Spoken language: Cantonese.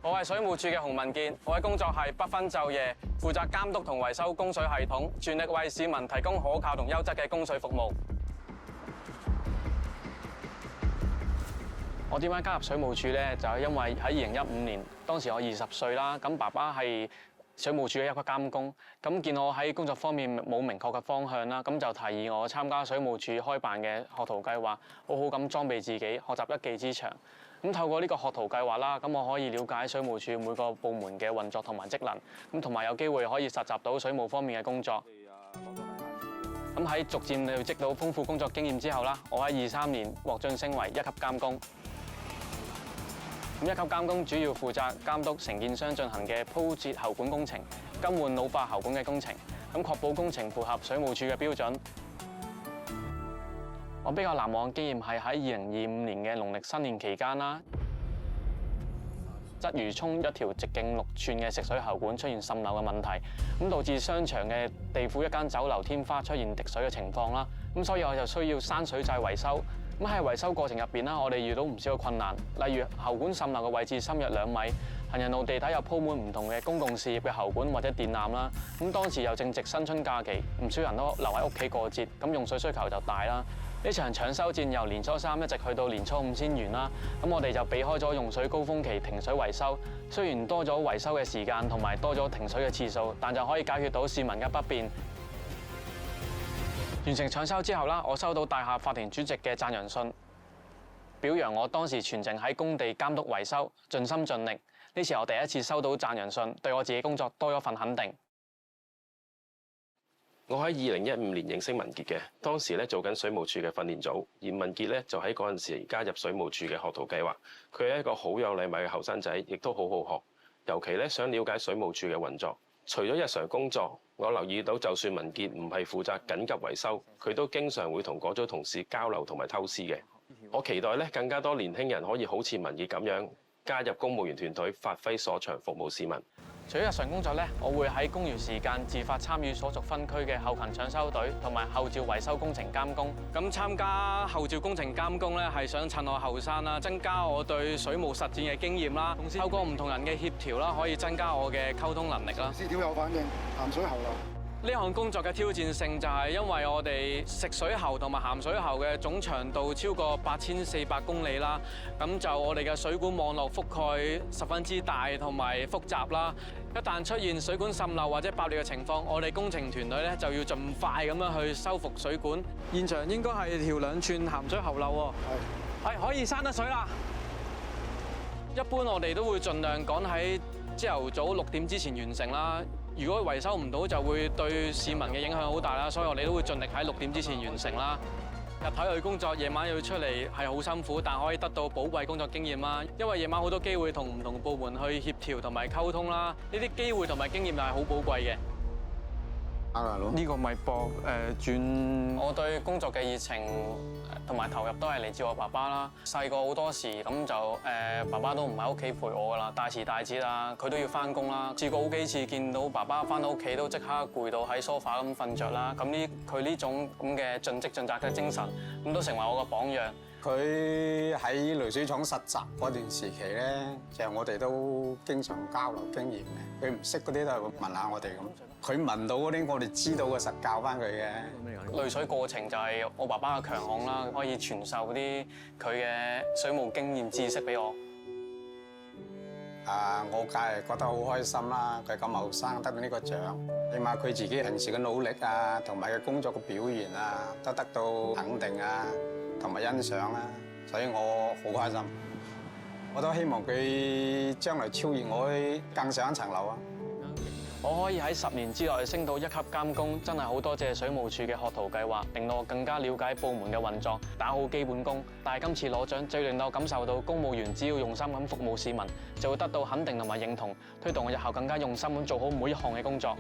我係水務署嘅洪文健，我嘅工作係不分晝夜，負責監督同維修供水系統，全力為市民提供可靠同優質嘅供水服務。我點解加入水務署呢？就係因為喺2015年，當時我20歲啦，咁爸爸係水務署嘅一級監工，咁見我喺工作方面冇明確嘅方向啦，咁就提議我參加水務署開辦嘅學徒計劃，好好咁裝備自己，學習一技之長。咁透過呢個學徒計劃啦，咁我可以了解水務署每個部門嘅運作同埋職能，咁同埋有機會可以實習到水務方面嘅工作。咁喺逐漸累積到豐富工作經驗之後啦，我喺23年獲晉升為一級監工。咁一級監工主要負責監督承建商進行嘅鋪設喉管工程、更換老化喉管嘅工程，咁確保工程符合水務署嘅標準。我比較難忘嘅經驗係喺2025年嘅農曆新年期間啦，鰂魚涌一條直徑6寸嘅食水喉管出現滲漏嘅問題，咁導致商場嘅地庫一間酒樓天花出現滴水嘅情況啦，咁所以我就需要閂水掣維修。咁喺維修過程入邊啦，我哋遇到唔少嘅困難，例如喉管滲漏嘅位置深約2米，行人路地底又鋪滿唔同嘅公共事業嘅喉管或者電纜啦。咁當時又正值新春假期，唔少人都留喺屋企過節，咁用水需求就大啦。呢場搶修戰由年初3一直去到年初5先完啦。咁我哋就避開咗用水高峰期停水維修，雖然多咗維修嘅時間同埋多咗停水嘅次數，但就可以解決到市民嘅不便。完成搶修之後啦，我收到大廈法團主席嘅讚揚信，表揚我當時全程喺工地監督維修，盡心盡力。呢次我第一次收到讚揚信，對我自己工作多咗份肯定。我喺2015年認識文傑嘅，當時咧做緊水務署嘅訓練組，而文傑咧就喺嗰陣時加入水務署嘅學徒計劃。佢係一個好有禮貌嘅後生仔，亦都好好學，尤其咧想了解水務署嘅運作。除咗日常工作，我留意到就算文傑唔係負責緊急維修，佢都經常會同嗰組同事交流同埋偷師嘅。我期待咧更加多年輕人可以好似文傑咁樣加入公務員團隊，發揮所長，服務市民。除咗日常工作咧，我會喺公餘時間自發參與所屬分區嘅後勤搶修隊同埋後召維修工程監工。咁參加後召工程監工咧，係想趁我後生啦，增加我對水務實戰嘅經驗啦。透過唔同人嘅協調啦，可以增加我嘅溝通能力啦。試點有反應，鹹水喉啦。呢項工作嘅挑戰性就係因為我哋食水喉同埋鹹水喉嘅總長度超過8400公里啦，咁就我哋嘅水管網絡覆蓋十分之大同埋複雜啦。一旦出現水管滲漏或者爆裂嘅情況，我哋工程團隊咧就要盡快咁樣去修復水管。現場應該係條2寸鹹水喉漏喎，係可以閂得水啦。一般我哋都會盡量趕喺朝頭早6點之前完成啦。如果維修唔到，就會對市民嘅影響好大啦，所以我哋都會盡力喺6點之前完成啦。日頭去工作，夜晚要出嚟係好辛苦，但可以得到寶貴工作經驗啦。因為夜晚好多機會同唔同部門去協調同埋溝通啦，呢啲機會同埋經驗又係好寶貴嘅。呢個咪博轉。我對工作嘅熱情同埋投入都係嚟自我爸爸啦。細個好多時咁就爸爸都唔喺屋企陪我噶啦，大時大節啊，佢都要翻工啦。試過好幾次見到爸爸翻到屋企都即刻攰到喺梳化咁瞓着啦。咁佢呢種咁嘅盡職盡責嘅精神，咁都成為我個榜樣。佢喺濾水廠實習嗰段時期咧，其實我哋都經常交流經驗嘅。佢唔識嗰啲都係會問下我哋咁。佢問到嗰啲，我哋知道嘅實教翻佢嘅。濾水過程就係我爸爸嘅強項啦，可以傳授啲佢嘅水務經驗知識俾我。我梗係覺得好開心啦！佢咁後生得到呢個獎，起碼佢自己平時嘅努力啊，同埋佢工作嘅表現啊，都得到肯定啊，同埋欣賞啦，所以我好開心。我都希望佢將來超越我，更上一層樓啊！我可以喺10年之內升到1級監工，真係好多謝水務署嘅學徒計劃，令到我更加了解部門嘅運作，打好基本功。但係今次攞獎，最令到我感受到公務員只要用心咁服務市民，就會得到肯定同埋認同，推動我日後更加用心咁做好每一項嘅工作。